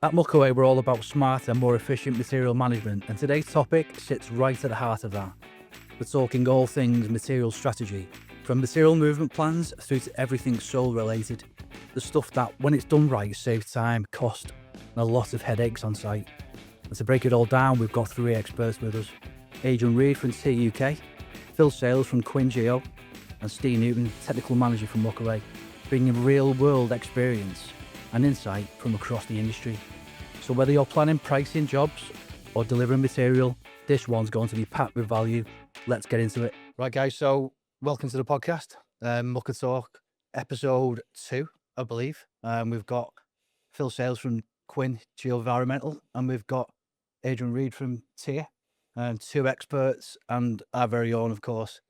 At MukA, we're all about smarter, more efficient material management, and today's topic sits right at the heart of that. We're talking all things material strategy, from material movement plans through to everything soul related. The stuff that, when it's done right, saves time, cost, and a lot of headaches on site. And to break it all down, we've got three experts with us. Adrian Read from Tier UK, Phil Sales from Quinn Geo, and Steve Newton, Technical Manager from MukA, bringing real-world experience and insight from across the industry. So whether you're planning pricing jobs or delivering material, this one's going to be packed with value. Let's get into it. Right, guys, so welcome to the podcast, MukA-Talk, episode 2, I believe. We've got Phil Sales from Quinn Geo Environmental, and we've got Adrian Read from Tier, and two experts, and our very own, of course,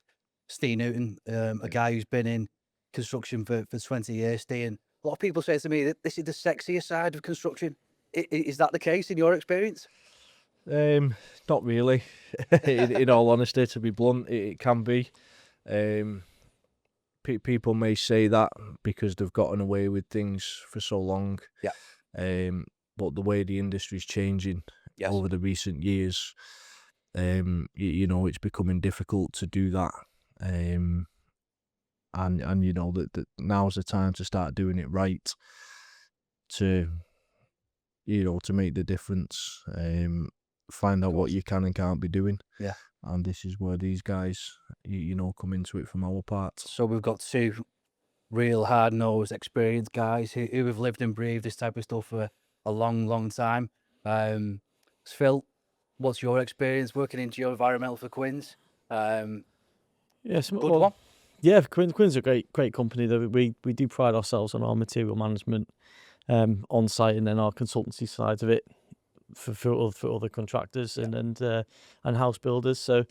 Steve Newton, a guy who's been in construction for 20 years. Steve, a lot of people say to me that this is the sexier side of construction. Is that the case in your experience? Not really. in all honesty, to be blunt, it can be. People may say that because they've gotten away with things for so long. Yeah. But the way the industry's changing over the recent years, it's becoming difficult to do that. And you know that now's the time to start doing it right. To make the difference, find out what you can and can't be doing. Yeah. And this is where these guys, come into it from our part. So we've got two real hard-nosed, experienced guys who have lived and breathed this type of stuff for a long, long time. Phil, what's your experience working in geo-environmental for Quinn's? Yes, Good one. Yeah, Quinn's a great company. Though we do pride ourselves on our material management on site, and then our consultancy side of it for other contractors and house builders. So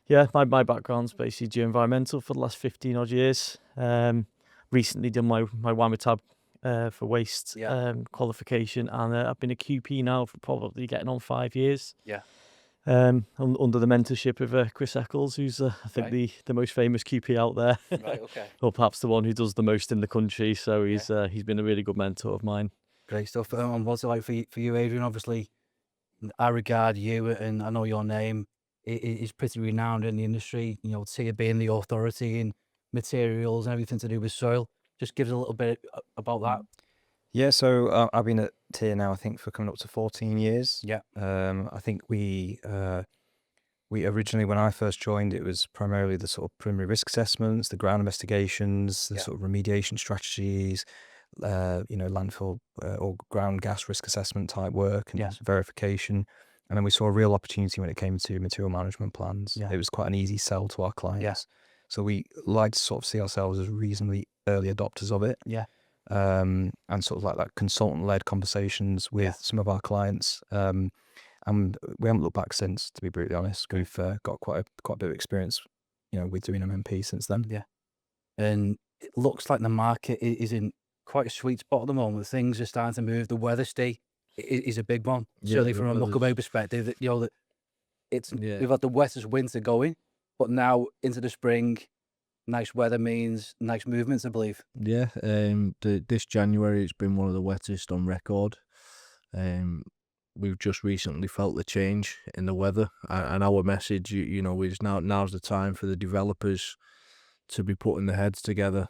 yeah, my background's basically geo-environmental for the last 15 odd years. Recently done my WAMITAB for waste qualification, and I've been a QP now for probably getting on 5 years. Yeah. Under the mentorship of Chris Eccles, who's I think the most famous QP out there. Right, okay. Or perhaps the one who does the most in the country. So he's been a really good mentor of mine. Great stuff. And what's it like for you, Adrian? Obviously, I regard you, and I know your name is pretty renowned in the industry. Tier being the authority in materials and everything to do with soil. Just give us a little bit about that. Yeah, so I've been at Tier now, I think, for coming up to 14 years. Yeah. I think we originally, when I first joined, it was primarily the sort of preliminary risk assessments, the ground investigations, the sort of remediation strategies, landfill or ground gas risk assessment type work and verification. And then we saw a real opportunity when it came to material management plans. Yeah. It was quite an easy sell to our clients. Yeah. So we like to sort of see ourselves as reasonably early adopters of it. Yeah. And sort of like that consultant-led conversations with some of our clients. And we haven't looked back since, to be brutally honest. We've got quite a bit of experience, with doing MMP since then. Yeah. And it looks like the market is in quite a sweet spot at the moment. Things are starting to move. The weather stay is a big one. Certainly from a MukA perspective, that that we've had the wettest winter going, but now into the spring, nice weather means nice movements, I believe. Yeah, this January it's been one of the wettest on record. We've just recently felt the change in the weather, and our message, is now's the time for the developers to be putting their heads together.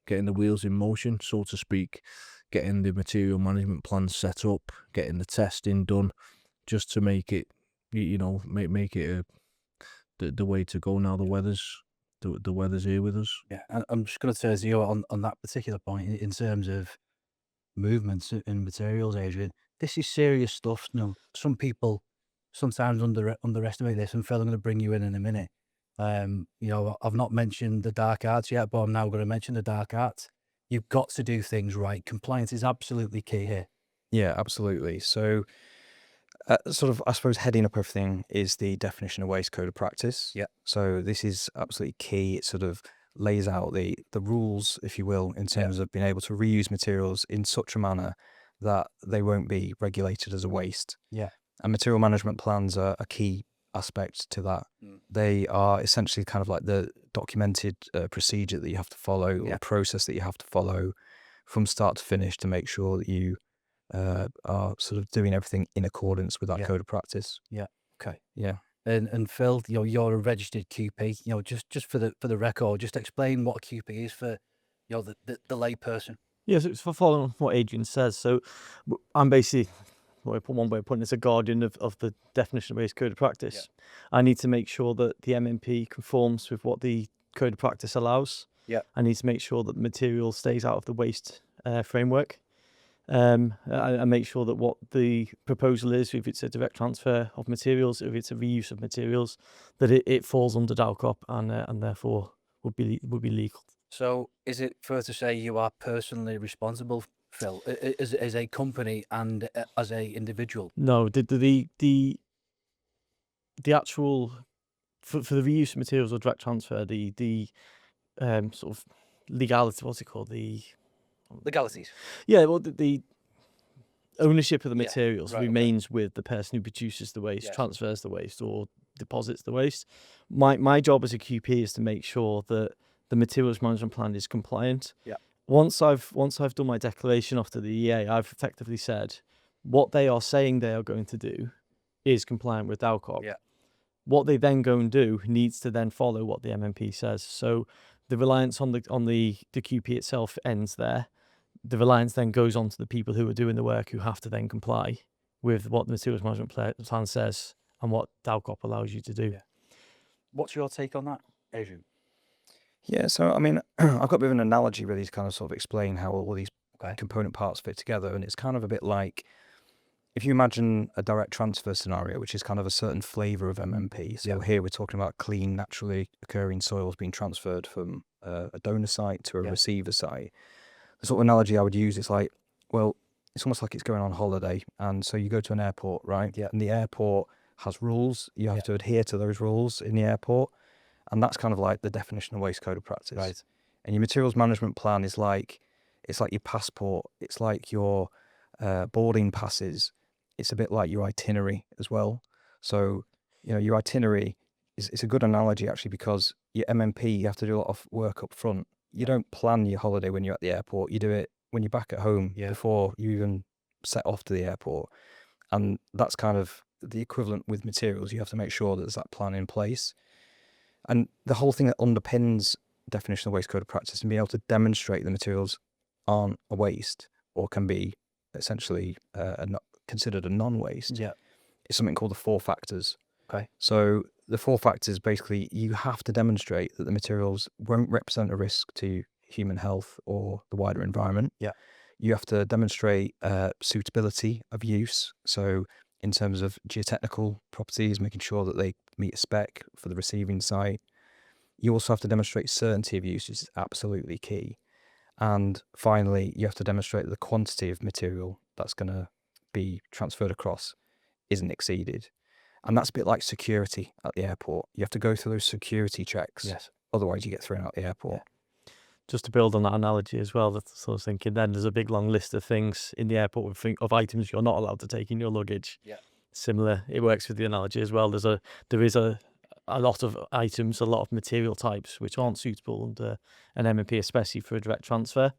Getting the wheels in motion, so to speak, getting the material management plans set up, getting the testing done, just to make it, make it the way to go now. The weather's here with us. Yeah, and I'm just going to turn to you on that particular point in terms of movements and materials, Adrian. This is serious stuff. Some people sometimes underestimate this, and Phil, I'm going to bring you in a minute. I've not mentioned the dark arts yet, but I'm now going to mention the dark arts. You've got to do things right. Compliance is absolutely key here. Yeah, absolutely. So sort of, I suppose, heading up everything is the definition of waste code of practice. Yeah. So this is absolutely key. It sort of lays out the rules, if you will, in terms of being able to reuse materials in such a manner that they won't be regulated as a waste. Yeah. And material management plans are a key aspect to that. They are essentially kind of like the documented procedure that you have to follow, or process that you have to follow from start to finish to make sure that you are sort of doing everything in accordance with that Yeah. code of practice. Yeah. Okay. Yeah. And Phil, you're a registered QP. Just for the record, just explain what a QP is for the lay person. Yeah, so it's for following on what Adrian says. So I'm basically, one way of putting it, is a guardian of the definition-based code of practice. I need to make sure that the MMP conforms with what the code of practice allows. Yeah. I need to make sure that the material stays out of the waste framework. I make sure that what the proposal is, if it's a direct transfer of materials, if it's a reuse of materials, that it falls under DALCOP and therefore would be legal. So is it fair to say you are personally responsible, Phil, as a company and as a individual? No, the actual for the reuse of materials or direct transfer, the sort of legality, what's it called? The Legalities. Yeah, well, the ownership of the Yeah, materials right, okay. remains with the person who produces the waste, Yes. transfers the waste, or deposits the waste. My job as a QP is to make sure that the materials management plan is compliant. Yeah. Once I've done my declaration off to the EA, I've effectively said what they are saying they are going to do is compliant with DALCOP. Yeah. What they then go and do needs to then follow what the MMP says. So the reliance on the QP itself ends there. The reliance then goes on to the people who are doing the work, who have to then comply with what the materials management plan says and what DALCOP allows you to do. Yeah. What's your take on that, Adrian? Yeah, so I mean, I've got a bit of an analogy really to kind of sort of explain how all these component parts fit together, and it's kind of a bit like if you imagine a direct transfer scenario, which is kind of a certain flavour of MMP. So here we're talking about clean, naturally occurring soils being transferred from a donor site to a receiver site. The sort of analogy I would use is like, well, it's almost like it's going on holiday, and so you go to an airport, right? Yeah. And the airport has rules. You have to adhere to those rules in the airport. And that's kind of like the definition of waste code of practice. Right. And your materials management plan is like, it's like your passport. It's like your boarding passes. It's a bit like your itinerary as well. So, your itinerary is a good analogy actually, because your MMP, you have to do a lot of work up front. You don't plan your holiday when you're at the airport. You do it when you're back at home before you even set off to the airport. And that's kind of the equivalent with materials. You have to make sure that there's that plan in place. And the whole thing that underpins definition of waste code of practice and being able to demonstrate the materials aren't a waste or can be essentially considered a non-waste is something called the 4 factors. Okay. So the 4 factors, basically, you have to demonstrate that the materials won't represent a risk to human health or the wider environment. Yeah. You have to demonstrate suitability of use. So in terms of geotechnical properties, making sure that they meet a spec for the receiving site. You also have to demonstrate certainty of use, which is absolutely key. And finally, you have to demonstrate that the quantity of material that's going to be transferred across isn't exceeded. And that's a bit like security at the airport. You have to go through those security checks. Yes. Otherwise, you get thrown out the airport. Yeah. Just to build on that analogy as well, that's what I was thinking then, there's a big long list of things in the airport of items you're not allowed to take in your luggage. Yeah. Similar, it works with the analogy as well. There is a lot of items, a lot of material types which aren't suitable under an MMP, especially for a direct transfer.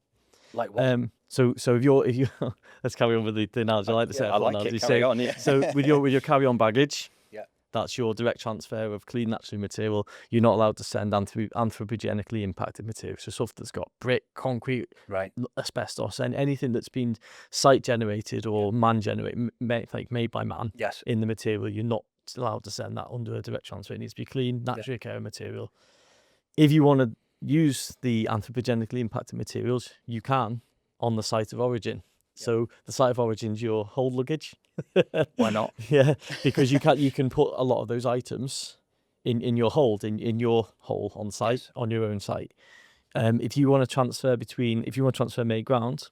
Like what? So if you let's carry on with the analogy. I like the set I of like analogy. it. Carry on, yeah. So with your carry-on baggage, that's your direct transfer of clean, naturally material. You're not allowed to send anthropogenically impacted material. So stuff that's got brick, concrete, asbestos, and anything that's been site-generated or man-generated, made by man in the material, you're not allowed to send that under a direct transfer. It needs to be clean, naturally occurring material. If you want to use the anthropogenically impacted materials, you can on the site of origin. So the site of origin is your hold luggage. Why not? Yeah, because you can put a lot of those items in your hold, in your hole on site, on your own site. If you want to transfer made ground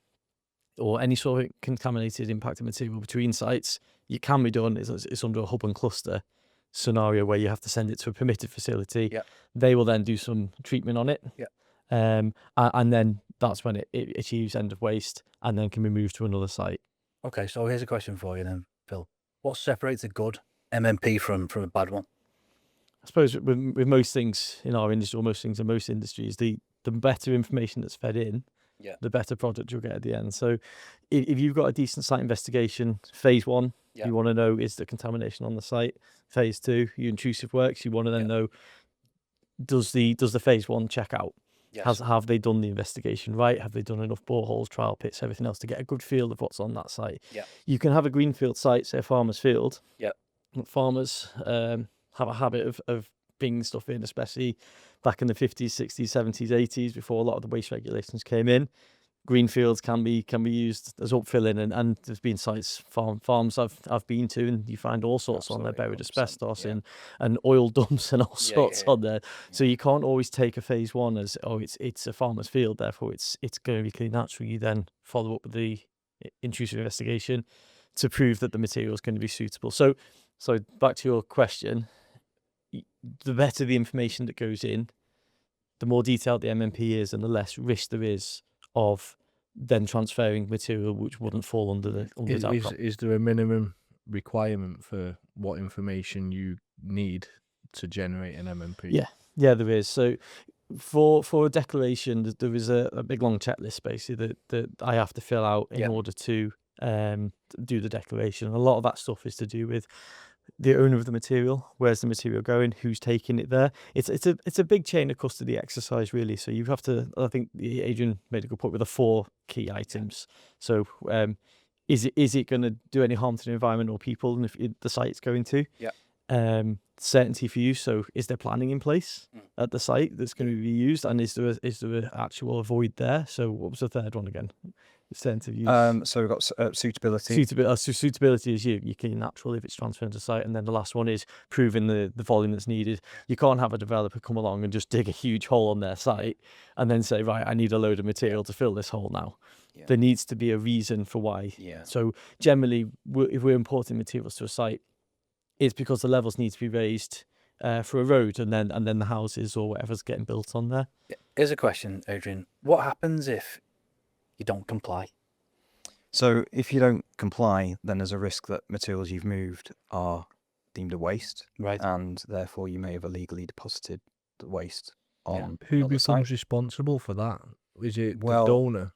or any sort of contaminated impacted material between sites, it can be done. It's under a hub and cluster scenario where you have to send it to a permitted facility. They will then do some treatment on it. And then that's when it achieves end of waste and then can be moved to another site. Okay, so here's a question for you then, Phil. What separates a good MMP from a bad one? I suppose with most things in our industry, or most things in most industries, the better information that's fed in the better product you'll get at the end. So if you've got a decent site investigation, phase 1, you want to know, is the contamination on the site? Phase 2, your intrusive works, you want to then know, does the phase 1 check out? Have they done the investigation right? Have they done enough boreholes, trial pits, everything else to get a good feel of what's on that site? You can have a greenfield site, say a farmer's field. Farmers have a habit of bringing stuff in, especially back in the 50s, 60s, 70s, 80s, before a lot of the waste regulations came in. Greenfields can be used as upfilling, and there's been sites, farms I've been to, and you find all sorts on there, buried asbestos in, and oil dumps and all sorts on there. So you can't always take a phase 1 as, oh, it's a farmer's field, therefore it's going to be clean. Naturally, you then follow up with the intrusive investigation to prove that the material is going to be suitable. So back to your question, the better the information that goes in, the more detailed the MMP is, and the less risk there is of then transferring material which wouldn't fall under the outcome. Is there a minimum requirement for what information you need to generate an MMP? Yeah, there is. So for a declaration, there is a big long checklist basically that I have to fill out in order to do the declaration. A lot of that stuff is to do with the owner of the material, where's the material going, who's taking it there. It's a big chain of custody exercise, really. So you have to, I think Adrian made a good point with the 4 key items. So is it going to do any harm to the environment or people, and if the site's going to? Certainty for use. So is there planning in place at the site that's going to be used, and is there an actual void there? So what was the third one again? Certainty of use. So we've got suitability. Suitability is you can natural if it's transferred to site, and then the last one is proving the volume that's needed. You can't have a developer come along and just dig a huge hole on their site and then say, right, I need a load of material to fill this hole now. There needs to be a reason for why. So generally, if we're importing materials to a site, it's because the levels need to be raised for a road, and then the houses or whatever's getting built on there. Here's a question, Adrian. What happens if you don't comply? So if you don't comply, then there's a risk that materials you've moved are deemed a waste, and therefore you may have illegally deposited the waste on. Who becomes responsible for that? Is it the donor?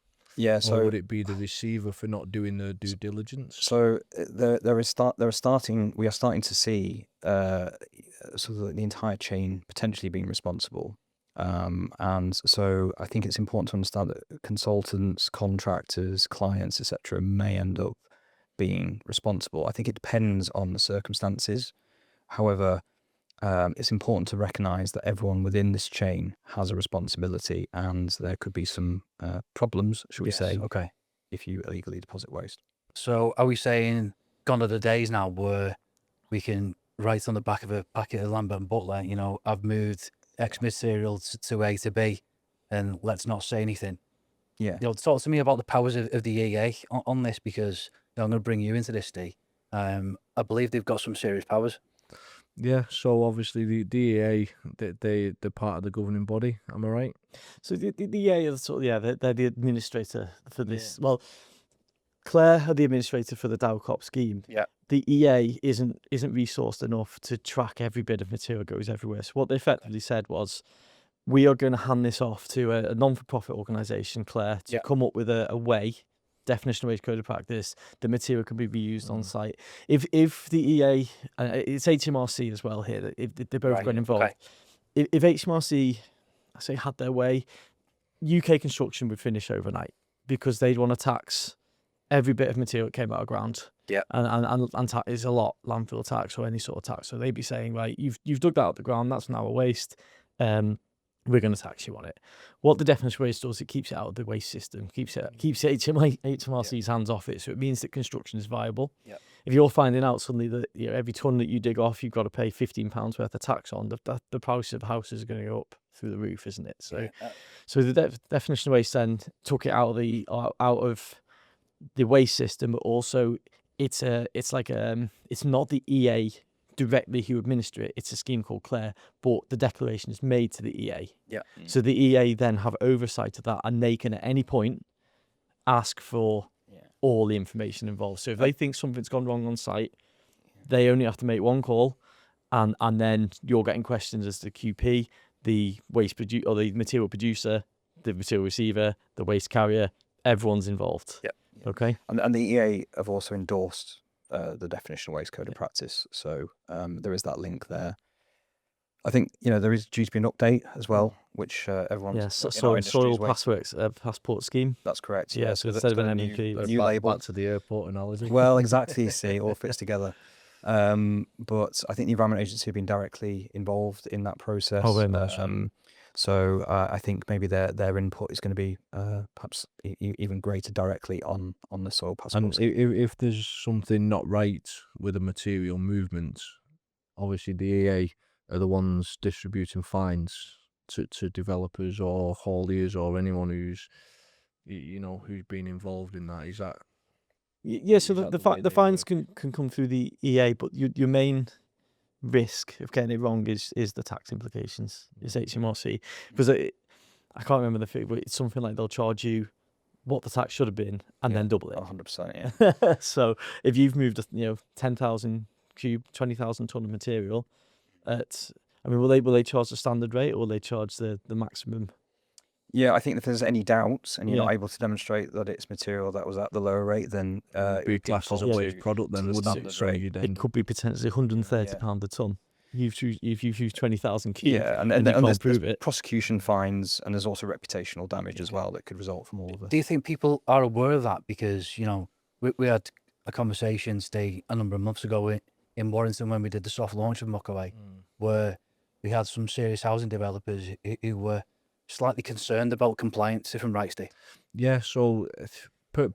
So or would it be the receiver for not doing the due diligence? So we are starting to see sort of the entire chain potentially being responsible. And so I think it's important to understand that consultants, contractors, clients, etc., may end up being responsible. I think it depends on the circumstances. However, it's important to recognise that everyone within this chain has a responsibility, and there could be some problems, should we say, if you illegally deposit waste. So are we saying gone are the days now where we can write on the back of a packet of Lambert and Butler, I've moved X material to A to B, and let's not say anything? Talk to me about the powers of the EA on this, because I'm going to bring you into this, Steve. I believe they've got some serious powers. Yeah, so obviously the DEA, they're part of the governing body, am I right? So the EA are they're the administrator for this. Well, Claire are the administrator for the DAO-COP scheme. The EA isn't resourced enough to track every bit of material goes everywhere. So what they effectively said was, we are going to hand this off to a non-for-profit organisation, Claire, to come up with a way, definition of waste code of practice, the material can be reused on site. If the EA, it's HMRC as well here, if they both got involved. If HMRC, I say, had their way, UK construction would finish overnight, because they'd want to tax every bit of material that came out of ground. And tax is a lot, landfill tax or any sort of tax. So they'd be saying, right, you've dug that out of the ground, that's now a waste. We're going to tax you on it. What the definition of waste does, it keeps it out of the waste system, keeps HMRC's hands off it. So it means that construction is viable. If you're finding out suddenly that every ton that you dig off, you've got to pay £15 worth of tax on, the price of houses is going to go up through the roof, isn't it? So, so the definition of waste then took it out of the waste system, but also it's not the EA directly who administer it. It's a scheme called Claire, but the declaration is made to the EA. So the EA then have oversight of that, and they can at any point ask for all the information involved. So if they think something's gone wrong on site, they only have to make one call, and then you're getting questions as the QP, the waste producer or the material producer, the material receiver, the waste carrier, everyone's involved. Yep. Okay. And the EA have also endorsed the definition of waste code of practice. So there is that link there. I think, there is due to be an update as well, which everyone's in our industry soil is waiting. passport scheme. That's correct. Yeah, so instead of an MMP, new label. Back to the airport analogy. Well, exactly. You see, it all fits together. But I think the Environment Agency have been directly involved in that process. Oh, very much. So I think maybe their input is going to be perhaps even greater directly on the soil passport. And if there's something not right with a material movement, obviously the EA are the ones distributing fines to developers or hauliers or anyone who's been involved in that. Is that? Yeah, so Is that the the way the they fines work? can come through the EA, but your main risk of getting it wrong is the tax implications. It's HMRC, because I can't remember the figure, but it's something like they'll charge you what the tax should have been and then double it. 100%, yeah. So if you've moved 10,000 cube, 20,000 ton of material will they charge the standard rate, or will they charge the maximum? Yeah, I think if there's any doubts and you're not Yeah. able to demonstrate that it's material that was at the lower rate, then it Be would classed as a default waste to product, then the wouldn't standard it? So rate. you'd It end could be potentially £130 a ton. If you've used 20,000 cube, Yeah, and you there's can't prove it. prosecution fines, and there's also reputational damage as well that could result from all of this. Do you think people are aware of that? Because, we had a conversation, say, a number of months ago in Warrington when we did the soft launch of MukA-Talk, where we had some serious housing developers who were slightly concerned about compliance, if I'm right, Steve. Yeah, so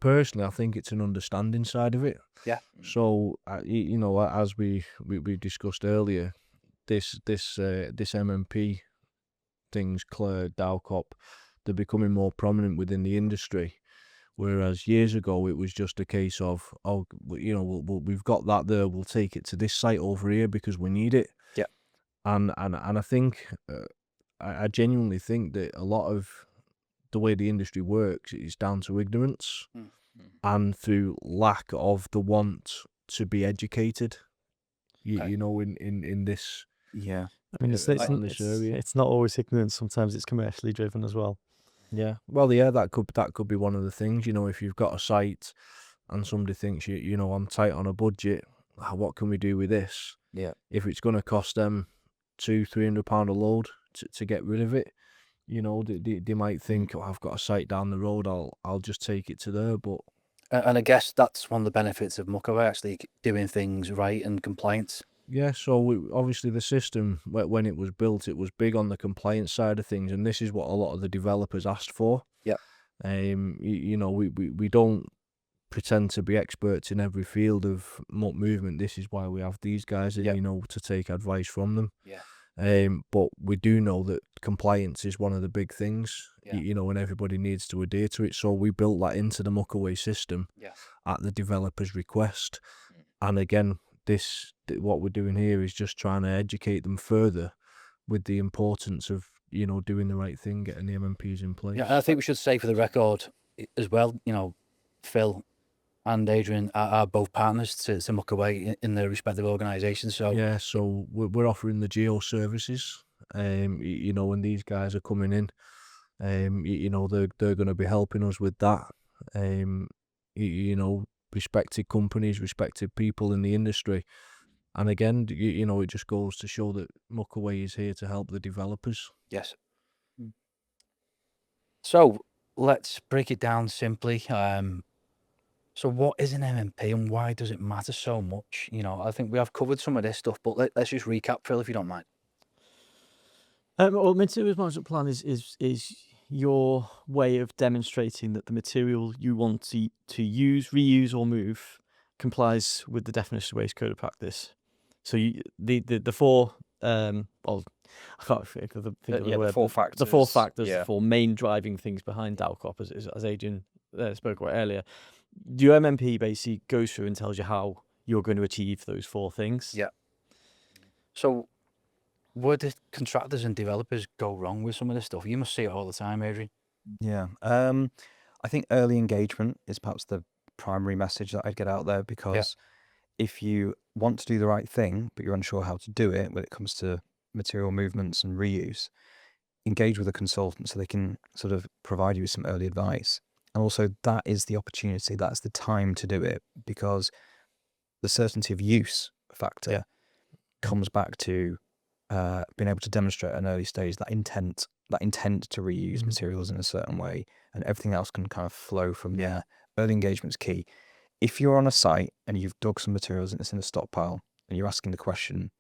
personally, I think it's an understanding side of it. Yeah. So as we discussed earlier, this MMP things, Claire, Dowcop, they're becoming more prominent within the industry. Whereas years ago, it was just a case of, we've got that there, we'll take it to this site over here because we need it. Yeah. And I think, I genuinely think that a lot of the way the industry works is down to ignorance and through lack of the want to be educated. In this. Yeah. I mean, it's not always ignorance. Sometimes it's commercially driven as well. Yeah. Well, yeah, that could be one of the things. If you've got a site and somebody thinks I'm tight on a budget, what can we do with this? Yeah. If it's going to cost them £200-300 a load to get rid of it, they might think, I've got a site down the road, I'll just take it to there. But And I guess that's one of the benefits of MukA-Talk, actually doing things right and compliance. yeah, so obviously the system, when it was built, it was big on the compliance side of things, and this is what a lot of the developers asked for. Yep. We don't pretend to be experts in every field of muck movement. This is why we have these guys, to take advice from them. Yeah. But we do know that compliance is one of the big things, Yeah. and everybody needs to adhere to it. So we built that into the MukA-Talk system at the developer's request. And again, what we're doing here is just trying to educate them further with the importance of, doing the right thing, getting the MMPs in place. Yeah, and I think we should say for the record as well, Phil and Adrian are both partners to MukA-Talk in their respective organisations. So yeah, so we're offering the geo services, and these guys are coming in, they're going to be helping us with that. Respected companies, respected people in the industry. And again, it just goes to show that MukA-Talk is here to help the developers. yes. So let's break it down simply. So what is an MMP and why does it matter so much? I think we have covered some of this stuff, but let's just recap, Phil, if you don't mind. Well, materials management plan is your way of demonstrating that the material you want to use, reuse, or move complies with the definition of waste code of practice. So the four I can't think of the word. The four factors. The four factors, Yeah. the four main driving things behind Dowcop, as Adrian spoke about earlier. Your MMP basically goes through and tells you how you're going to achieve those four things. Yeah. So where do contractors and developers go wrong with some of this stuff? You must see it all the time, Adrian. Yeah. I think early engagement is perhaps the primary message that I'd get out there, because if you want to do the right thing, but you're unsure how to do it when it comes to material movements and reuse, engage with a consultant so they can sort of provide you with some early advice. And also that is the opportunity, that's the time to do it, because the certainty of use factor comes back to being able to demonstrate at an early stage that intent to reuse materials in a certain way, and everything else can kind of flow from there. Early engagement's key. If you're on a site and you've dug some materials and it's in a stockpile and you're asking the question,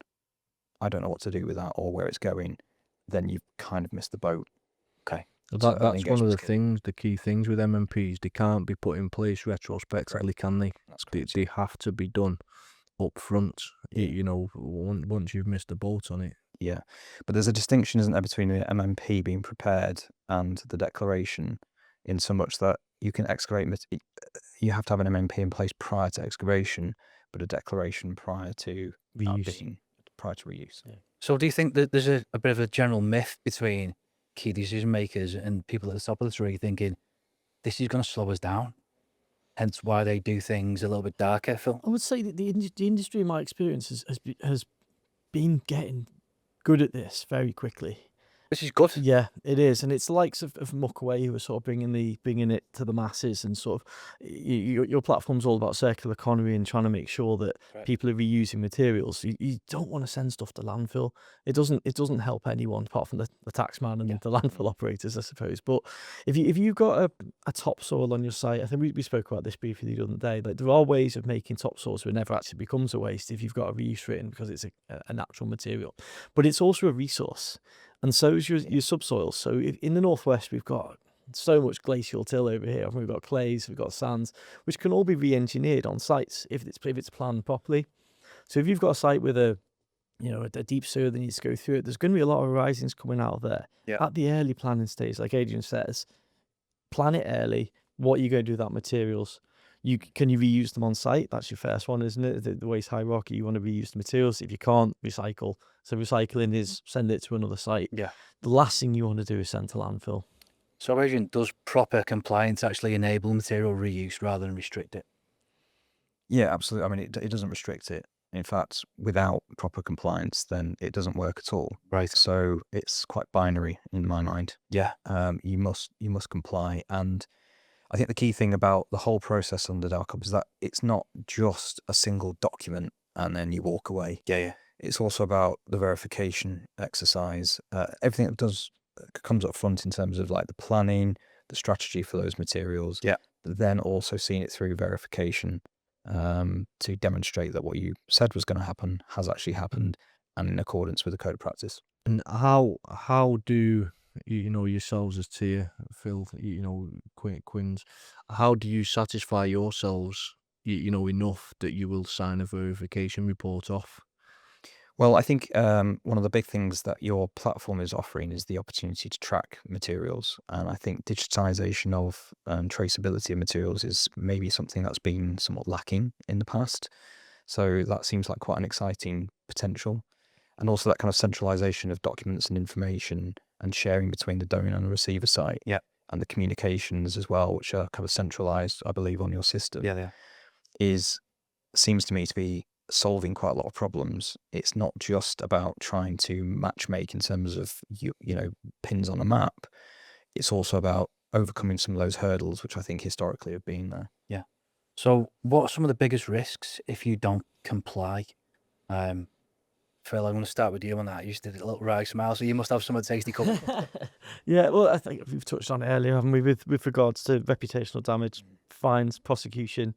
I don't know what to do with that or where it's going, then you've kind of missed the boat. Okay. That's one of the key things with MMPs. They can't be put in place retrospectively, can they? They have to be done up front, once you've missed the boat on it. Yeah. But there's a distinction, isn't there, between the MMP being prepared and the declaration, in so much that you can excavate, you have to have an MMP in place prior to excavation, but a declaration prior to reuse. Yeah. So do you think that there's a bit of a general myth between key decision makers and people at the top of the tree thinking this is going to slow us down, hence why they do things a little bit darker, Phil? I would say that the industry, in my experience, has been getting good at this very quickly. Which is good. Yeah, it is, and it's the likes of MukA who are sort of bringing it to the masses, and sort of your platform's all about circular economy and trying to make sure that people are reusing materials. You don't want to send stuff to landfill. It doesn't help anyone apart from the taxman and the landfill operators, I suppose. But if you've got a topsoil on your site, I think we spoke about this briefly the other day. Like, there are ways of making topsoil so it never actually becomes a waste if you've got a reuse written, because it's a natural material, but it's also a resource. And so is your subsoil. So in the northwest, we've got so much glacial till over here. We've got clays, we've got sands, which can all be re-engineered on sites if it's planned properly. So if you've got a site with a deep sewer that needs to go through it, there's going to be a lot of risings coming out of there. At the early planning stage, like Adrian says, plan it early. What are you going to do with that materials? Can you reuse them on site? That's your first one, isn't it? The waste hierarchy, you want to reuse the materials. If you can't, recycle. So recycling is send it to another site. Yeah. The last thing you want to do is send to landfill. So, Adrian, does proper compliance actually enable material reuse rather than restrict it? Yeah, absolutely. I mean, it doesn't restrict it. In fact, without proper compliance, then it doesn't work at all. Right. So it's quite binary in my mind. Yeah. You must comply. And I think the key thing about the whole process under DARCOP is that it's not just a single document and then you walk away. Yeah. It's also about the verification exercise. Everything that comes up front in terms of like the planning, the strategy for those materials. Yeah. But then also seeing it through verification to demonstrate that what you said was going to happen has actually happened and in accordance with the code of practice. And how do yourselves as tier, Phil, Quinn's, how do you satisfy yourselves, enough that you will sign a verification report off? Well, I think one of the big things that your platform is offering is the opportunity to track materials. And I think digitization of traceability of materials is maybe something that's been somewhat lacking in the past. So that seems like quite an exciting potential. And also that kind of centralization of documents and information and sharing between the donor and the receiver site. Yeah. And the communications as well, which are kind of centralized, I believe, on your system. Yeah. Seems to me to be solving quite a lot of problems. It's not just about trying to matchmake in terms of pins on a map. It's also about overcoming some of those hurdles, which I think historically have been there. Yeah. So what are some of the biggest risks if you don't comply? Phil, I'm going to start with you on that. You just did a little wry smile, so you must have some of the tasty cover. Yeah, well, I think we've touched on it earlier, haven't we, with regards to reputational damage, fines, prosecution,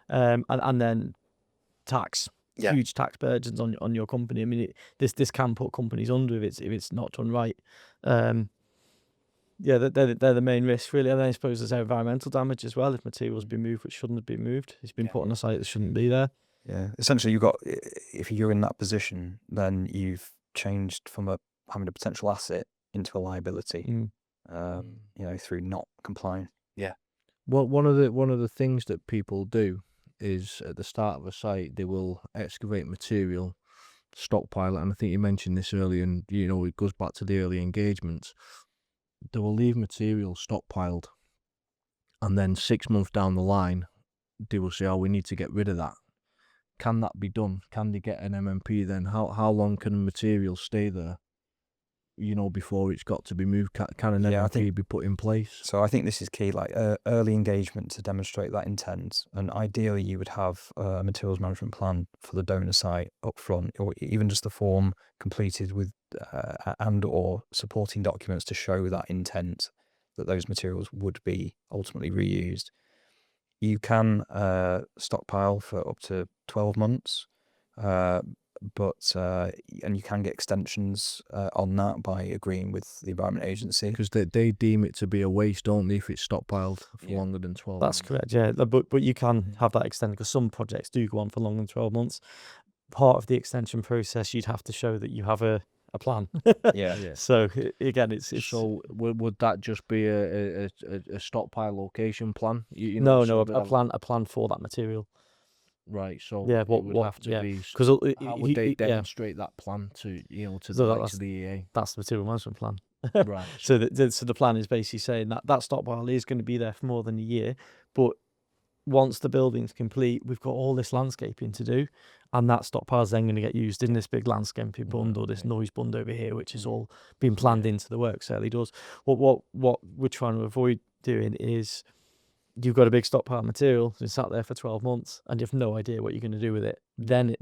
and then tax. Yeah. Huge tax burdens on your company. I mean, this can put companies under if it's not done right. They're the main risk, really. And then I suppose there's environmental damage as well if materials been moved which shouldn't have been moved. It's been put on a site that shouldn't be there. Yeah, essentially, if you're in that position, then you've changed from having a potential asset into a liability. Through not complying. Yeah. Well, one of the things that people do is at the start of a site they will excavate material, stockpile it, and I think you mentioned this earlier, and it goes back to the early engagements. They will leave material stockpiled, and then 6 months down the line, they will say, "Oh, we need to get rid of that." Can that be done? Can they get an MMP then? How long can a material stay there? before it's got to be moved? Can an Yeah, I MMP think- be put in place? So I think this is key, like early engagement to demonstrate that intent. And ideally, you would have a materials management plan for the donor site up front, or even just the form completed with and/or supporting documents to show that intent that those materials would be ultimately reused. You can stockpile for up to 12 months, and you can get extensions on that by agreeing with the Environment Agency. Because they deem it to be a waste, don't they, if it's stockpiled for Yeah. longer than 12 That's months? correct, yeah. But you can have that extended because some projects do go on for longer than 12 months. Part of the extension process, you'd have to show that you have a plan. Yeah. Yeah. So again, it's So would that just be a stockpile location plan? no, so a they'll- plan for that material. Right. So Yeah, it what- would what- have to yeah, be. Because How would they demonstrate that plan to So the likes that's- of the EA? that's the material management plan. Right. So the plan is basically saying that stockpile is going to be there for more than a year, but once the building's complete, we've got all this landscaping to do, and that stockpile is then going to get used in this big landscaping bund or this okay. noise bund over here, which is all been planned into the works early doors. What we're trying to avoid doing is you've got a big stockpile of material that's sat there for 12 months and you have no idea what you're going to do with it. Then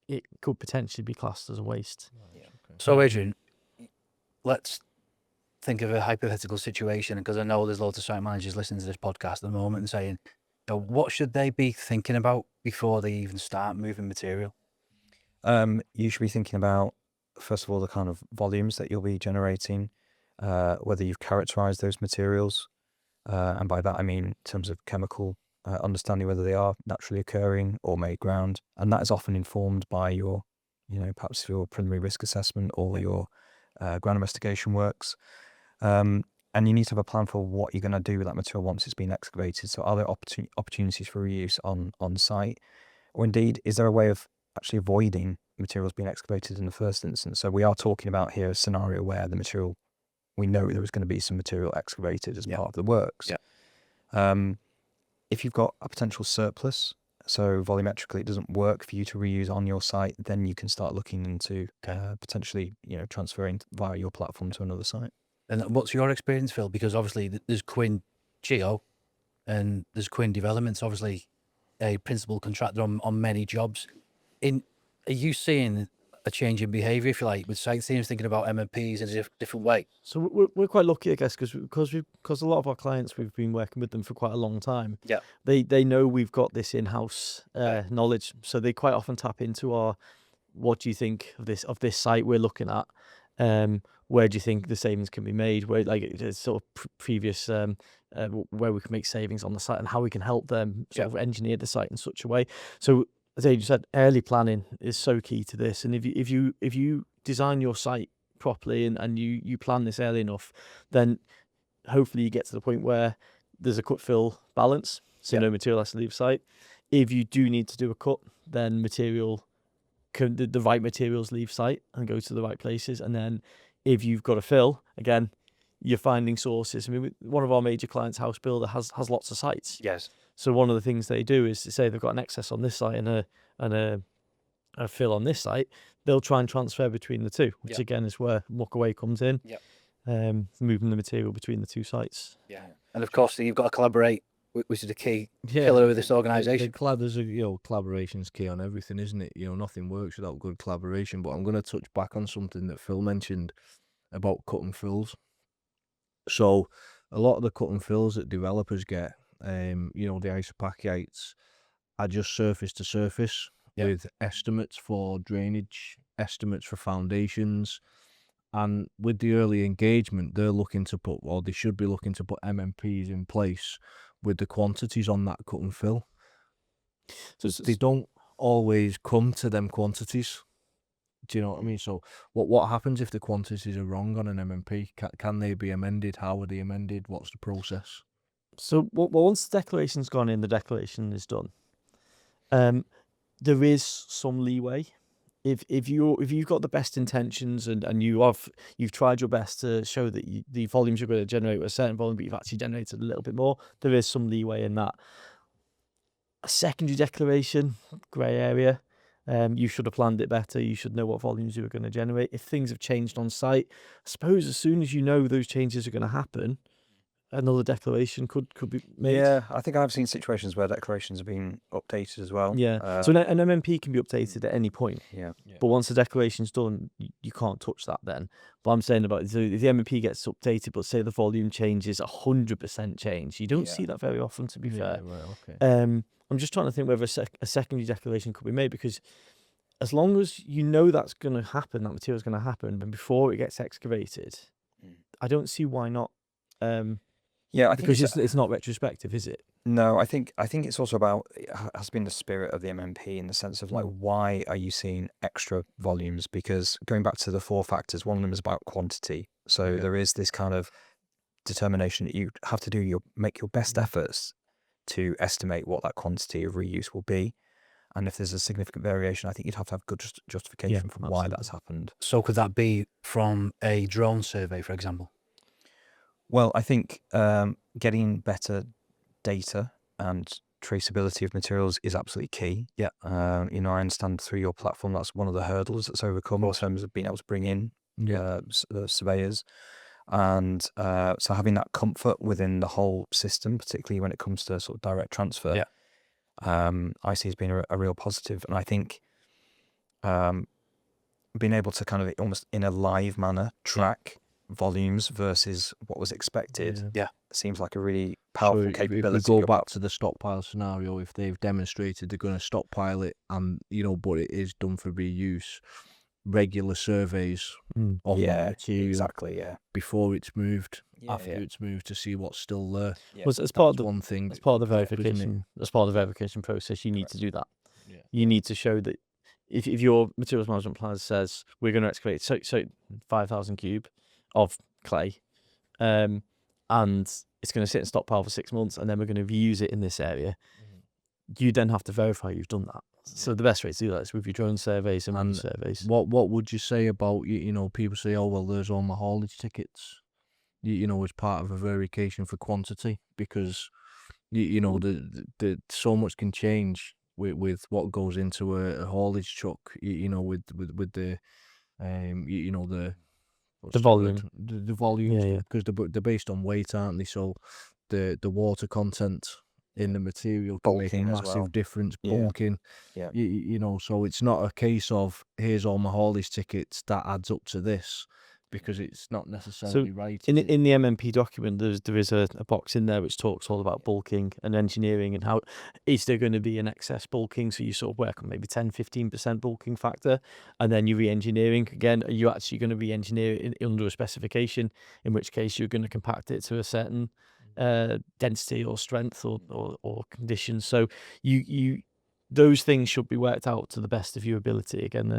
it could potentially be classed as a waste. So, Adrian, let's think of a hypothetical situation, because I know there's loads of site managers listening to this podcast at the moment and saying, what should they be thinking about before they even start moving material? You should be thinking about, first of all, the kind of volumes that you'll be generating, whether you've characterized those materials. And by that, I mean in terms of chemical, understanding whether they are naturally occurring or made ground. And that is often informed by your, perhaps your preliminary risk assessment or your ground investigation works. And you need to have a plan for what you're going to do with that material once it's been excavated. So are there opportunities for reuse on site? Or indeed, is there a way of actually avoiding materials being excavated in the first instance? So we are talking about here a scenario where the material, we know there is going to be some material excavated as part of the works. If you've got a potential surplus, so volumetrically it doesn't work for you to reuse on your site, then you can start looking into potentially transferring via your platform to another site. And what's your experience, Phil? Because obviously there's Quinn Geo and there's Quinn Developments, obviously a principal contractor on many jobs. Are you seeing a change in behaviour, if you like, with site teams thinking about MMPs in a different way? So we're quite lucky, I guess, because a lot of our clients, we've been working with them for quite a long time. Yeah. They know we've got this in-house knowledge, so they quite often tap into our, what do you think of this site we're looking at? Where do you think the savings can be made? Where, like, it's sort of previous where we can make savings on the site and how we can help them sort of engineer the site in such a way. So as Adrian said, early planning is so key to this. And if you design your site properly and you plan this early enough, then hopefully you get to the point where there's a cut fill balance, so no material has to leave site. If you do need to do a cut, then the right materials leave site and go to the right places. And then if you've got a fill, again, you're finding sources. I mean, one of our major clients, house builder, has lots of sites. Yes. So one of the things they do is to say they've got an excess on this site and a fill on this site, they'll try and transfer between the two, which again is where MukA-Talk comes in. Moving the material between the two sites. Yeah. And of course, you've got to collaborate, which is the key pillar of this organisation. Collaboration's key on everything, isn't it? Nothing works without good collaboration. But I'm going to touch back on something that Phil mentioned about cut and fills. So a lot of the cut and fills that developers get, the isopachyites, are just surface to surface with estimates for drainage, estimates for foundations. And with the early engagement, they're looking to put, or they should be looking to put MMPs in place with the quantities on that cut and fill. So they don't always come to them quantities. Do you know what I mean? So what happens if the quantities are wrong on an MMP? Can they be amended? How are they amended? What's the process? So once the declaration's gone in, the declaration is done. There is some leeway. If you've got the best intentions and you've tried your best to show that the volumes you're going to generate were a certain volume, but you've actually generated a little bit more, there is some leeway in that. A secondary declaration, grey area. You should have planned it better. You should know what volumes you were going to generate. If things have changed on site, I suppose as soon as you know those changes are going to happen, another declaration could be made. Yeah, I think I've seen situations where declarations have been updated as well. Yeah. So an MMP can be updated at any point. Yeah. But once the declaration's done, you can't touch that then. But I'm saying about if the MMP gets updated, but say the volume changes 100% change, you don't see that very often, to be fair. Right, okay. I'm just trying to think whether a secondary declaration could be made, because as long as you know that's going to happen, that material's going to happen, and before it gets excavated, I don't see why not. Yeah, I think because it's not retrospective, is it? No, I think it's also about, it has been the spirit of the MMP in the sense of like, why are you seeing extra volumes? Because going back to the 4 factors, one of them is about quantity. So there is this kind of determination that you have to make your best efforts to estimate what that quantity of reuse will be. And if there's a significant variation, I think you'd have to have good justification for why that's happened. So could that be from a drone survey, for example? Well, I think getting better data and traceability of materials is absolutely key. Yeah. I understand through your platform that's one of the hurdles that's overcome in terms of being able to bring in surveyors. And so having that comfort within the whole system, particularly when it comes to sort of direct transfer, I see as being a real positive. And I think being able to kind of almost in a live manner track volumes versus what was expected seems like a really powerful capability. If we go back to the stockpile scenario, if they've demonstrated they're going to stockpile it and but it is done for reuse, regular surveys of that material before it's moved, after it's moved, to see what's still there. Was as part of the one thing, as part of the verification, as part of the verification process, you need to do that. You need to show that if your materials management plan says we're going to excavate so 5,000 cube of clay, and it's going to sit in stockpile for 6 months, and then we're going to reuse it in this area. You then have to verify you've done that. So the best way to do that is with your drone surveys and surveys. What would you say about people say, oh well, there's all my haulage tickets, as part of a verification for quantity, because the so much can change with what goes into a haulage truck, with the the volume. The volume, because they're based on weight, aren't they? So the water content in the material can make a massive difference. Bulking, so it's not a case of here's all my haulage tickets that adds up to this, because it's not necessarily right. In the MMP document, there is a box in there which talks all about bulking and engineering, and how is there going to be an excess bulking, so you sort of work on maybe 10-15% bulking factor, and then you're re-engineering. Again, are you actually going to re-engineer it under a specification, in which case you're going to compact it to a certain density or strength or conditions. So you those things should be worked out to the best of your ability. Again,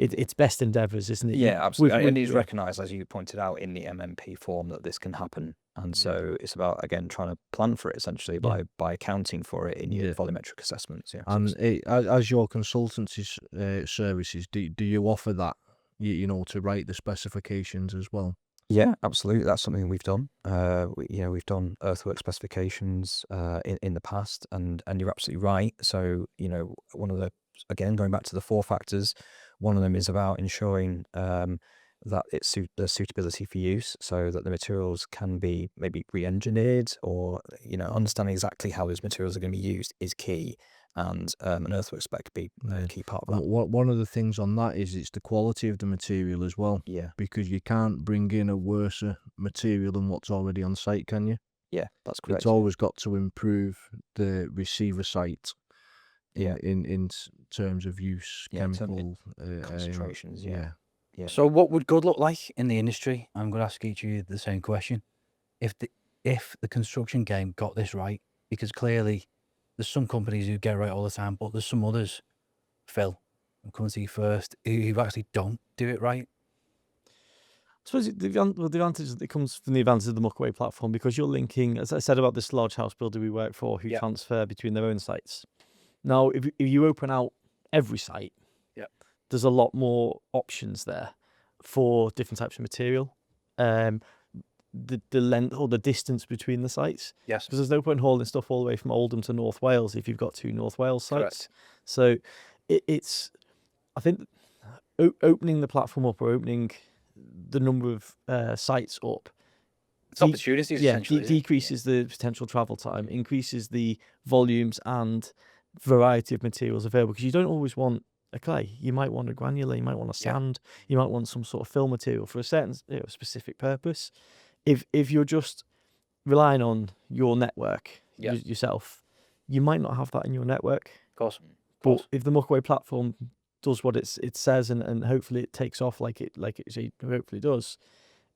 it's best endeavours, isn't it? Yeah, absolutely. And it's recognised, as you pointed out, in the MMP form that this can happen. And so it's about, again, trying to plan for it, essentially, by accounting for it in your volumetric assessments. Yeah. And as your consultancy services, do you offer that, to write the specifications as well? Yeah, absolutely. That's something we've done. We've done earthwork specifications in the past, and you're absolutely right. So, one of again, going back to the 4 factors, one of them is about ensuring that the suitability for use, so that the materials can be maybe re-engineered, or, understanding exactly how those materials are going to be used is key. And an earthwork spec could be a key part of that. One of the things on that is it's the quality of the material as well. Yeah. Because you can't bring in a worse material than what's already on site, can you? Yeah, that's correct. It's always got to improve the receiver site. In terms of use, chemical concentrations. Yeah. So what would good look like in the industry? I'm going to ask each of you the same question. If the construction game got this right, because clearly there's some companies who get it right all the time, but there's some others, Phil, I'm coming to you first, who actually don't do it right. I suppose the advantage that comes from the advantage of the MukA platform, because you're linking, as I said about this large house builder we work for, who transfer between their own sites. Now, if you open out every site, there's a lot more options there for different types of material. The length or the distance between the sites. Yes. Because there's no point hauling stuff all the way from Oldham to North Wales if you've got 2 North Wales sites. Correct. So it's I think opening the platform up or opening the number of sites up, It's opportunities, essentially. isn't it? decreases the potential travel time, increases the volumes and variety of materials available, because you don't always want a clay. You might want a granular, you might want a Yeah. sand, you might want some sort of fill material for a certain specific purpose. If you're just relying on your network Yeah. yourself, you might not have that in your network. Of course. But if the Muckaway platform does what it says, and hopefully it takes off like it hopefully does,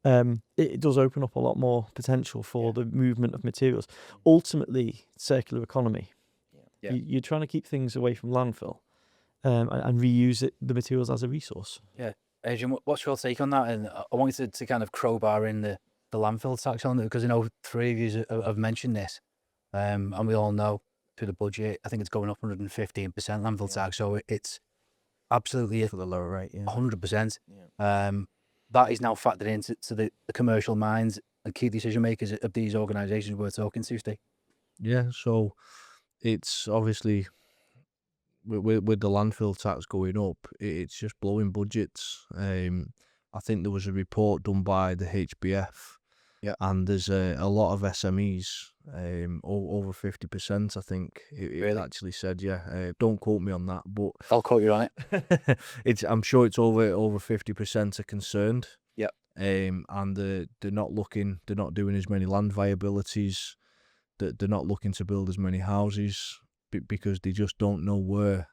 it does open up a lot more potential for the movement of materials. Ultimately, circular economy. Yeah. You're trying to keep things away from landfill, and reuse the materials as a resource. Adrian, what's your take on that? And I wanted to kind of crowbar in the landfill tax on it, because I know 3 of you have mentioned this, and we all know through the budget, I think it's going up 115% landfill tax, so it's absolutely For the lower rate, yeah. 100%. That is now factored into the commercial minds and key decision makers of these organisations we're talking to, Steve. Yeah, so it's obviously with the landfill tax going up, it's just blowing budgets. I think there was a report done by the HBF, and there's a lot of SMEs, over 50%. I think it Really? actually said, don't quote me on that, but I'll quote you on it. I'm sure it's over 50% are concerned. Yep. And they're not doing as many land viabilities. They're not looking to build as many houses because they just don't know where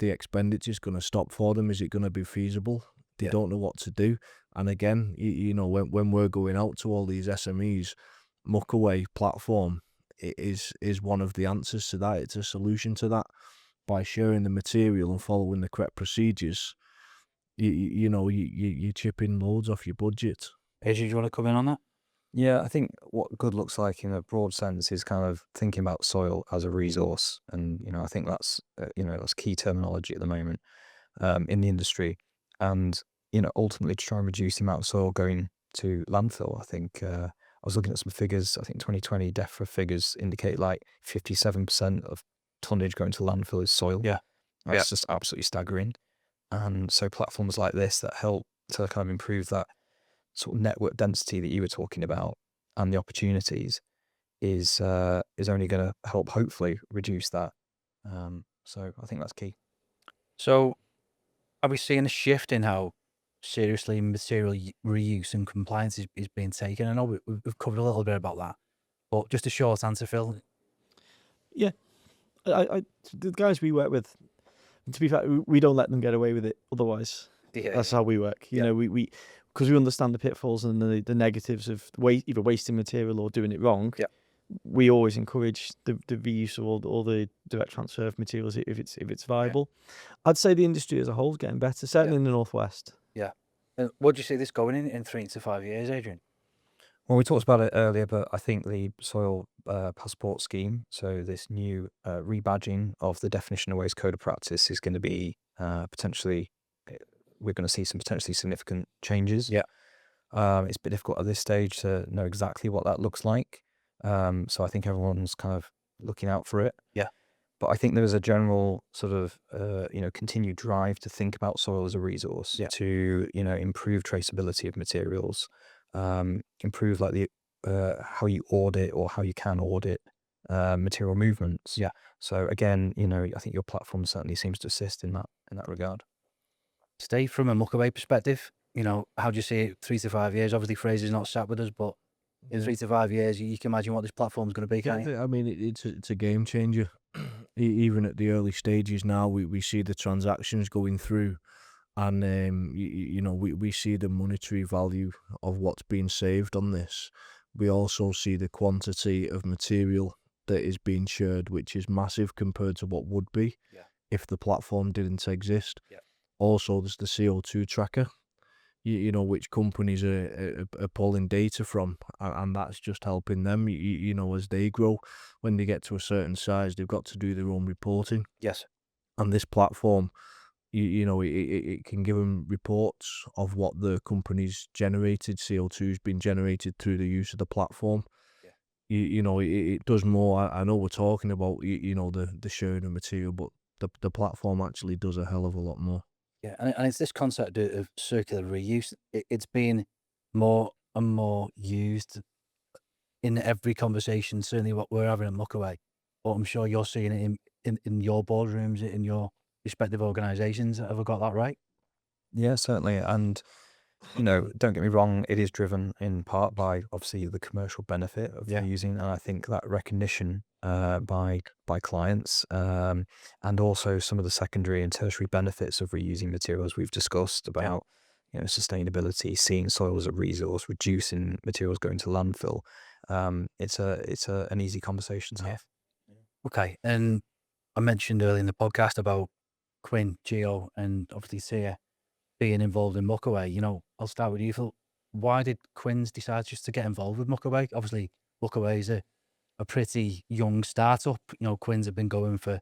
the expenditure is going to stop for them. Is it going to be feasible? They don't know what to do. And again, you know, when we're going out to all these SMEs, Muckaway platform is one of the answers to that. It's a solution to that. By sharing the material and following the correct procedures, you're chipping loads off your budget. Adrian, do you want to come in on that? Yeah, I think what good looks like in a broad sense is kind of thinking about soil as a resource, and I think that's that's key terminology at the moment in the industry, and ultimately to try and reduce the amount of soil going to landfill. I think I was looking at some figures. I think 2020 DEFRA figures indicate like 57% of tonnage going to landfill is soil. Yeah, that's just absolutely staggering. And so platforms like this that help to kind of improve that sort of network density that you were talking about and the opportunities is only going to help hopefully reduce that. So I think that's key. So are we seeing a shift in how seriously material reuse and compliance is being taken? I know we've covered a little bit about that, but just a short answer, Phil. Yeah, the guys we work with, to be fair, we don't let them get away with it. Otherwise, that's how we work. You know, we because we understand the pitfalls and the negatives of either wasting material or doing it wrong. Yeah. We always encourage the reuse of all the direct transfer of materials if it's viable. I'd say the industry as a whole is getting better, certainly in the Northwest. Yeah. What do you see this going in 3 to 5 years, Adrian? Well, we talked about it earlier, but I think the soil passport scheme, so this new rebadging of the definition of waste code of practice, is going to be potentially, we're going to see some potentially significant changes. Yeah. It's a bit difficult at this stage to know exactly what that looks like. So I think everyone's kind of looking out for it. Yeah. But I think there is a general sort of, continued drive to think about soil as a resource, to, improve traceability of materials, improve like the how you audit or how you can audit material movements. Yeah. So again, I think your platform certainly seems to assist in that regard. Stay from a Muckaway perspective, how do you see it 3 to 5 years? Obviously, Fraser's not sat with us, but in 3 to 5 years, you can imagine what this platform's going to be, can't you? I mean, it's a game changer. Even at the early stages now, we see the transactions going through, and we see the monetary value of what's being saved on this. We also see the quantity of material that is being shared, which is massive compared to what would be if the platform didn't exist. Yeah. Also, there's the CO2 tracker, which companies are pulling data from, and that's just helping them, as they grow. When they get to a certain size, they've got to do their own reporting. Yes. And this platform, it can give them reports of what the company's generated, CO2 has been generated through the use of the platform. Yeah. It does more. I know we're talking about, the sharing of material, but the platform actually does a hell of a lot more. Yeah, and it's this concept of circular reuse. It's been more and more used in every conversation, certainly what we're having at MukA-Talk. But I'm sure you're seeing it in your boardrooms, in your respective organisations. Have I got that right? Yeah, certainly. And, you know, don't get me wrong, it is driven in part by obviously the commercial benefit of Yeah. reusing, and I think that recognition by clients, and also some of the secondary and tertiary benefits of reusing materials we've discussed about, you know, sustainability, seeing soil as a resource, reducing materials going to landfill. It's an easy conversation to have. Okay, and I mentioned earlier in the podcast about Quinn Geo and obviously Sia being involved in MukA-Talk. You know, I'll start with you, Phil. Why did Quinn's decide just to get involved with MukA-Talk? Obviously, MukA-Talk is a pretty young startup. You know, Quinn's have been going for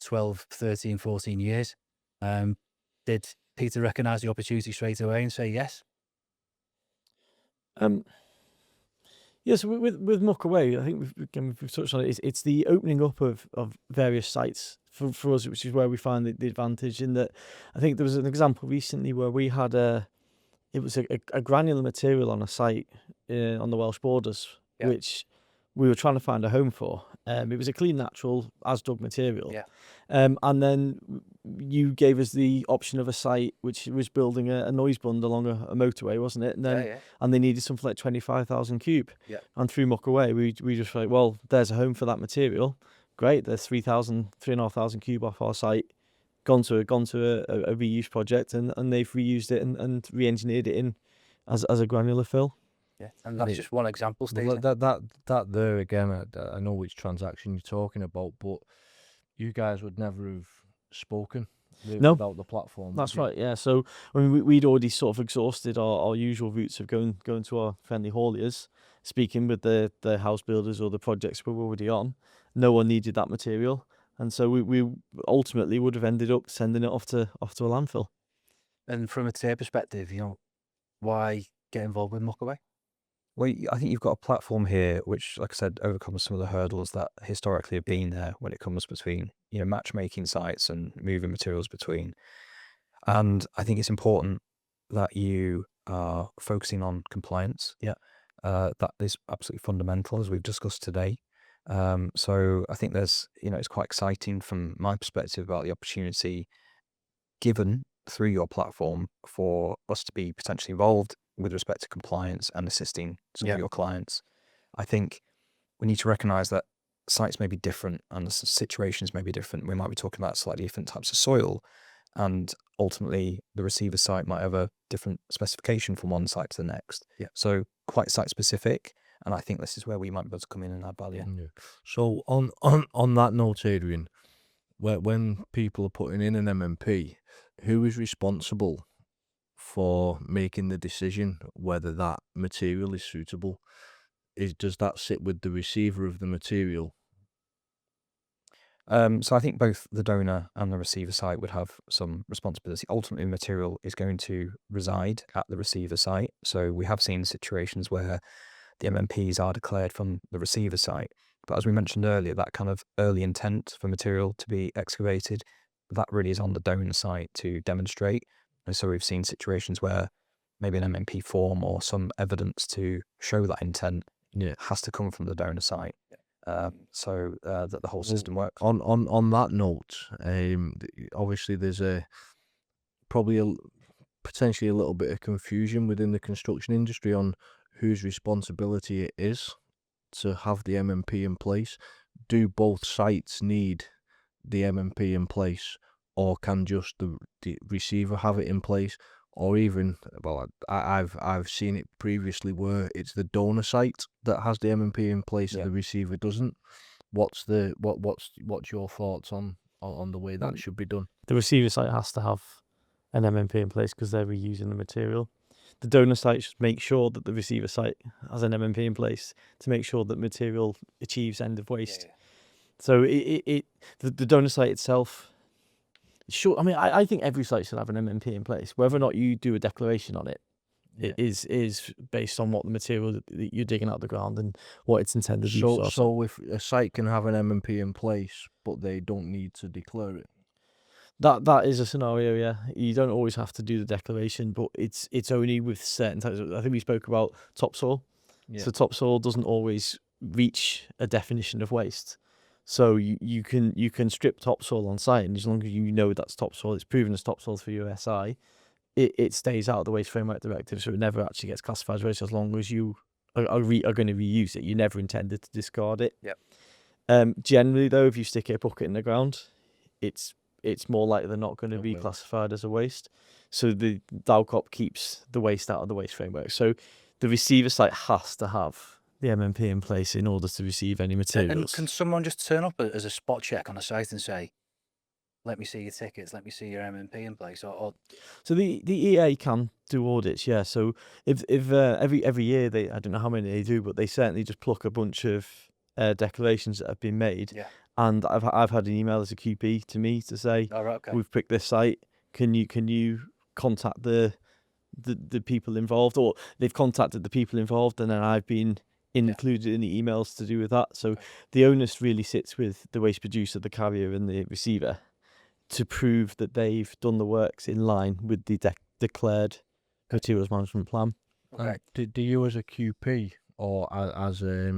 12, 13, 14 years. Did Peter recognise the opportunity straight away and say yes? Yes, with MukA-Talk, I think we've touched on it. It's the opening up of various sites for us, which is where we find the advantage. In that, I think there was an example recently where we had a granular material on a site on the Welsh borders, Yeah. which we were trying to find a home for. It was a clean, natural, as dug material. Yeah. And then you gave us the option of a site which was building a noise bund along a motorway, wasn't it? And then and they needed something like 25,000 cube. Yeah. And through MukA-Talk, we just like, well, there's a home for that material. Great, there's 3,500 cube off our site. Gone to a reuse project, and they've reused it and re-engineered it in as a granular fill. Yeah, and that's just one example, Steve. Well, that there again, I know which transaction you're talking about, but you guys would never have spoken without the platform. That's right, yeah. So I mean, we'd already sort of exhausted our usual routes of going to our friendly hauliers, speaking with the house builders or the projects we were already on. No one needed that material, and so we ultimately would have ended up sending it off to a landfill. And from a tier perspective, you know, why get involved with MukA-Talk? Well, I think you've got a platform here which, like I said, overcomes some of the hurdles that historically have been there when it comes between, you know, matchmaking sites and moving materials between. And I think it's important that you are focusing on compliance. Yeah. That is absolutely fundamental, as we've discussed today. So I think there's, you know, it's quite exciting from my perspective about the opportunity given through your platform for us to be potentially involved with respect to compliance and assisting some of your clients. I think we need to recognize that sites may be different and the situations may be different. We might be talking about slightly different types of soil, and ultimately the receiver site might have a different specification from one site to the next. Yeah. So quite site specific, and I think this is where we might be able to come in and add value. Yeah. So on that note, Adrian, when people are putting in an MMP, who is responsible for making the decision whether that material is suitable? Does that sit with the receiver of the material? So I think both the donor and the receiver site would have some responsibility. Ultimately, the material is going to reside at the receiver site. So we have seen situations where the MMPs are declared from the receiver site. But as we mentioned earlier, that kind of early intent for material to be excavated, that really is on the donor site to demonstrate. And so we've seen situations where maybe an MMP form or some evidence to show that intent has to come from the donor site. So that the whole system works. On that note, obviously there's potentially a little bit of confusion within the construction industry on whose responsibility it is to have the MMP in place. Do both sites need the MMP in place, or can just the receiver have it in place? Or even, well, I've seen it previously where it's the donor site that has the MMP in place and the receiver doesn't. What's your thoughts on the way that should be done? The receiver site has to have an MMP in place because they're reusing the material. The donor site should make sure that the receiver site has an MMP in place to make sure that material achieves end of waste. So the donor site itself. Sure, I mean, I think every site should have an MMP in place. Whether or not you do a declaration on it, it is based on what the material that you're digging out of the ground and what its intended use is. So if a site can have an MMP in place, but they don't need to declare it. That is a scenario, yeah. You don't always have to do the declaration, but it's only with certain types. I think we spoke about topsoil. Yeah. So topsoil doesn't always reach a definition of waste. So you can strip topsoil on site, and as long as you know that's topsoil, it's proven as topsoil for your SI, it stays out of the Waste Framework Directive, so it never actually gets classified as waste as long as you are going to reuse it. You never intended to discard it. Yep. Generally, though, if you stick a bucket in the ground, it's more likely they're not going to It be will. classified as a waste. So the DALCOP keeps the waste out of the waste framework. So the receiver site has to have the MMP in place in order to receive any And materials. can someone just turn up as a spot check on a site and say, let me see your tickets, let me see your MMP in place, or So the EA can do audits, yeah. So if every year I don't know how many they do, but they certainly just pluck a bunch of declarations that have been made. yeah. And I've had an email as a QP to me to say, All right, okay. we've picked this site. Can you contact the people involved, or they've contacted the people involved, and then I've been included in the emails to do with that. So the onus really sits with the waste producer, the carrier, and the receiver to prove that they've done the works in line with the declared materials management plan. Okay. Do you as a QP or as a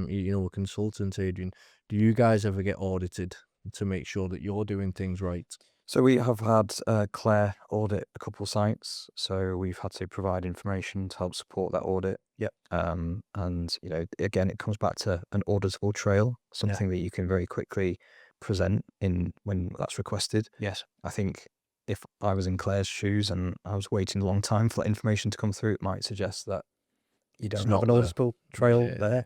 consultant, Adrian, do you guys ever get audited to make sure that you're doing things right? So we have had Claire audit a couple sites, so we've had to provide information to help support that audit. Yep. And again, it comes back to an auditable trail, something that you can very quickly present in when that's requested. Yes. I think if I was in Claire's shoes and I was waiting a long time for that information to come through, it might suggest that you don't have not an there. auditable trail Yeah. there.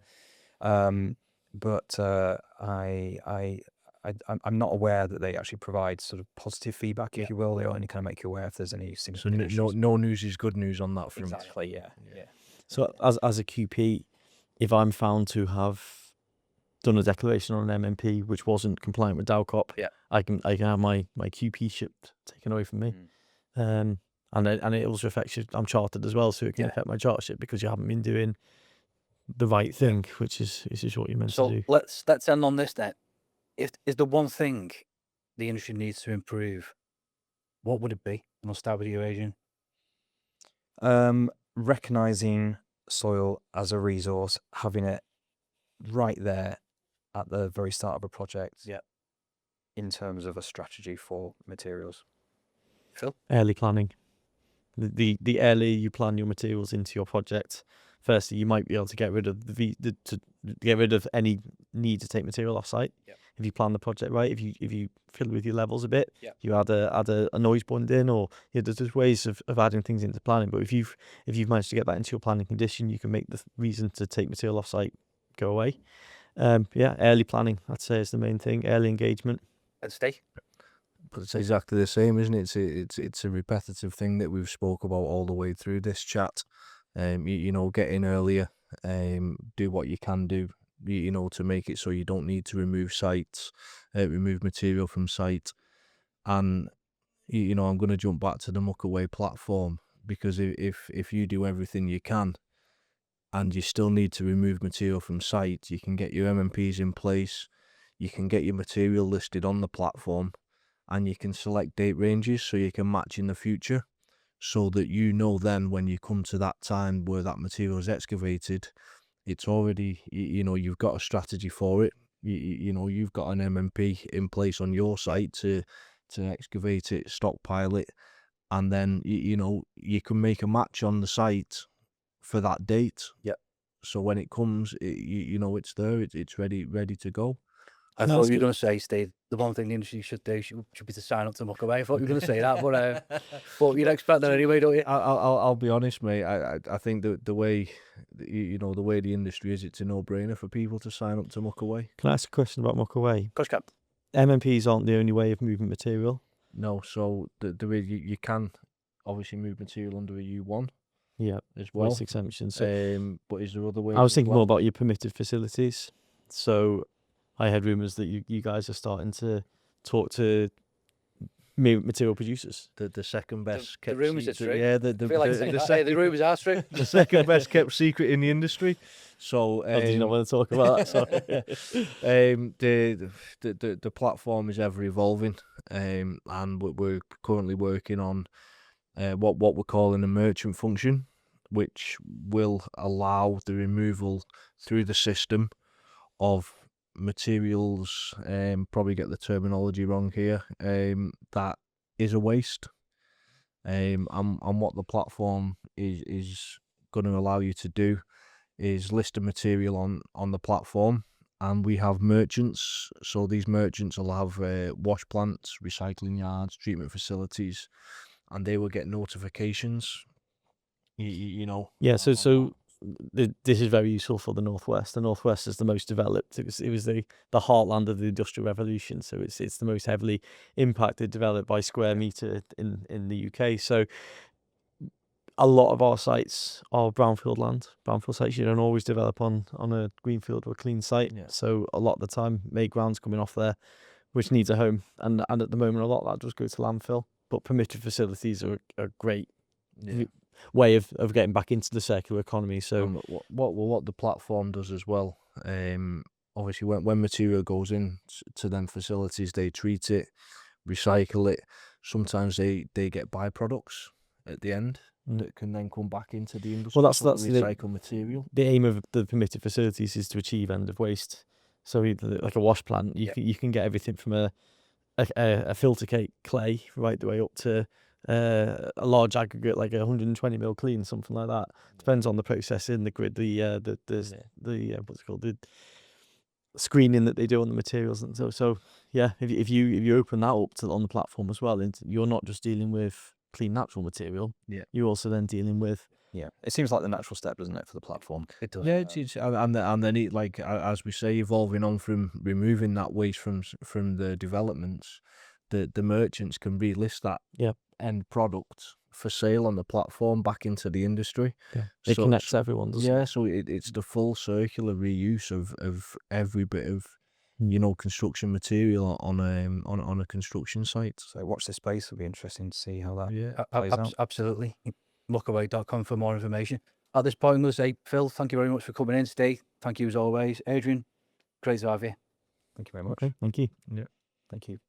But I'm not aware that they actually provide sort of positive feedback, if you will. They only kind of make you aware if there's any So significant issues. no news is good news on that front. Exactly, yeah. So as a QP, if I'm found to have done a declaration on an MMP which wasn't compliant with DALCOP, I can have my QP ship taken away from me. And it also affects you. I'm chartered as well, so it can affect my chartership because you haven't been doing the right thing, which is what you're meant to do. So let's end on this then. If is the one thing the industry needs to improve, what would it be? And I'll start with you, Adrian. Recognizing soil as a resource, having it right there at the very start of a project. In terms of a strategy for materials. Phil? Early planning. The earlier you plan your materials into your project, firstly you might be able to get rid of get rid of any need to take material off site. If you plan the project right, if you fill with your levels a bit, you add a noise bund in, or there's ways of adding things into planning. But if you've managed to get that into your planning condition, you can make the reason to take material off site go away. Early planning, I'd say, is the main thing. Early engagement. And Steve? But it's exactly the same, isn't it? It's a repetitive thing that we've spoke about all the way through this chat. Get in earlier, do what you can do, to make it so you don't need to remove sites, remove material from site. And, I'm going to jump back to the MukA platform, because if you do everything you can and you still need to remove material from site, you can get your MMPs in place, you can get your material listed on the platform, and you can select date ranges so you can match in the future, so that then when you come to that time where that material is excavated, it's already, you've got a strategy for it. You've got an MMP in place on your site to excavate it, stockpile it, and then you can make a match on the site for that date. So when it comes, it's there, it's ready to go. I thought you were going to say, Steve, the one thing the industry should do should be to sign up to MukA. I thought you were going to say that, but you'd expect that anyway, don't you? I'll be honest, mate. I think the way the way the industry is, it's a no-brainer for people to sign up to MukA. Can I ask a question about MukA? Of course, Cap. MMPs aren't the only way of moving material. No, so the way you can obviously move material under a U1. As well. Waste exemption. So, but is there other ways? I was thinking more about your permitted facilities. So I heard rumours that you guys are starting to talk to material producers. The second best The kept rumours are secret. true. Yeah, I feel like saying that. Hey, the rumours are true. the second best kept secret in the industry. So Oh, did you not want to talk about that? Sorry. the platform is ever evolving, and we're currently working on what we're calling a merchant function, which will allow the removal through the system of materials, probably get the terminology wrong here, that is a waste. And what the platform is going to allow you to do is list a material on the platform, and we have merchants. So these merchants will have wash plants, recycling yards, treatment facilities, and they will get notifications. You know. Yeah, so this is very useful for the Northwest. The Northwest is the most developed. It was the heartland of the Industrial Revolution. So it's the most heavily impacted, developed by square meter in the UK. So a lot of our sites are brownfield land. Brownfield sites, you don't always develop on a greenfield or a clean site. Yeah. So a lot of the time, made ground's coming off there, which needs a home. And at the moment, a lot of that does go to landfill. But permitted facilities are a great way of getting back into the circular economy. So what the platform does as well, obviously when material goes in to them facilities, they treat it, recycle it. Sometimes they get byproducts at the end that can then come back into the industry. Well, that's the recycled material. The aim of the permitted facilities is to achieve end of waste. So like a wash plant, you can get everything from a filter cake clay right the way up to a large aggregate like 120 mil clean, something like that. Depends on the processing, the grid, the what's it called, the screening that they do on the materials, and so yeah. If you open that up on the platform as well, you're not just dealing with clean natural material. Yeah, you're also then dealing with. Yeah, it seems like the natural step, doesn't it, for the platform? It does. Yeah, and then it, like as we say, evolving on from removing that waste from the developments, the merchants can relist that end product for sale on the platform back into the industry. Yeah, it connects everyone. So it's the full circular reuse of every bit of construction material on a construction site. So watch this space. It'll be interesting to see how that plays out. Absolutely. MukA-Talk for more information. At this point, I'm going to say, Phil, thank you very much for coming in today. Thank you as always. Adrian, great to have you. Thank you very much. Okay, thank you. Yeah. Thank you.